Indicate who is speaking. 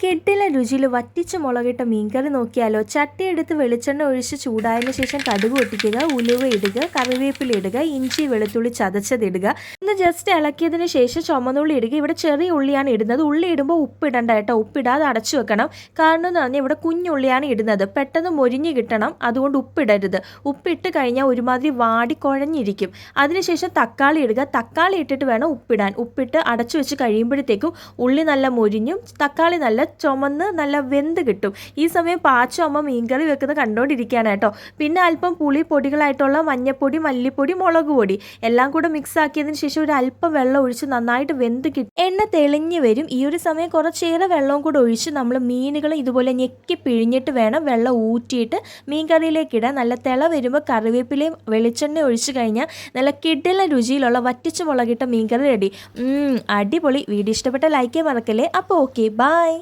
Speaker 1: കിടിലൻ രുചിയിൽ വറ്റിച്ച മുളകിട്ട മീൻകറി നോക്കിയാലോ. ചട്ടി എടുത്ത് വെളിച്ചെണ്ണ ഒഴിച്ച് ചൂടായതിനു ശേഷം കടുക് പൊട്ടിക്കുക, ഉലുവ ഇടുക, കറിവേപ്പില ഇടുക, ഇഞ്ചി വെളുത്തുള്ളി ചതച്ചതിടുക. ഒന്ന് ജസ്റ്റ് ഇളക്കിയതിന് ശേഷം ചുമന്നുള്ളി ഇടുക. ഇവിടെ ചെറിയ ഉള്ളിയാണ് ഇടുന്നത്. ഉള്ളി ഇടുമ്പോൾ ഉപ്പിടണ്ട കേട്ടോ. ഉപ്പിടാതെ അടച്ചു വെക്കണം. കാരണം എന്ന് പറഞ്ഞാൽ ഇവിടെ കുഞ്ഞുള്ളിയാണ് ഇടുന്നത്. പെട്ടെന്ന് മൊരിഞ്ഞ് കിട്ടണം. അതുകൊണ്ട് ഉപ്പിടരുത്. ഉപ്പിട്ട് കഴിഞ്ഞാൽ ഒരുമാതിരി വാടി കുഴഞ്ഞിരിക്കും. അതിനുശേഷം തക്കാളി ഇടുക. തക്കാളി ഇട്ടിട്ട് വേണം ഉപ്പിടാൻ. ഉപ്പിട്ട് അടച്ചു വെച്ച് കഴിയുമ്പോഴത്തേക്കും ഉള്ളി നല്ല മൊരിഞ്ഞും തക്കാളി നല്ല ചുമന്ന് നല്ല വെന്ത് കിട്ടും. ഈ സമയം പാച്ചു അമ്മ മീൻകറി വെക്കുന്നത് കണ്ടുകൊണ്ടിരിക്കുകയാണ് കേട്ടോ. പിന്നെ അല്പം പുളി പൊടികളായിട്ടുള്ള മഞ്ഞപ്പൊടി, മല്ലിപ്പൊടി, മുളക് പൊടി എല്ലാം കൂടെ മിക്സ് ആക്കിയതിന് ശേഷം ഒരു അല്പം വെള്ളം ഒഴിച്ച് നന്നായിട്ട് വെന്ത് കിട്ടും. എണ്ണ തെളിഞ്ഞ് വരും. ഈ ഒരു സമയം കുറച്ചേറെ വെള്ളവും കൂടെ ഒഴിച്ച് നമ്മൾ മീനുകൾ ഇതുപോലെ ഞെക്കി പിഴിഞ്ഞിട്ട് വേണം വെള്ളം ഊറ്റിയിട്ട് മീൻകറിയിലേക്ക് ഇടാൻ. നല്ല തിള വരുമ്പോൾ കറിവേപ്പിലയും വെളിച്ചെണ്ണ ഒഴിച്ച് കഴിഞ്ഞാൽ നല്ല കിടിലൻ രുചിയിലുള്ള വറ്റിച്ച മുളകിട്ട മീൻകറി റെഡി. അടിപൊളി. വീഡിയോ ഇഷ്ടപ്പെട്ട ലൈക്ക് ചെയ്യാൻ മറക്കല്ലേ. അപ്പോൾ ഓക്കെ, ബൈ.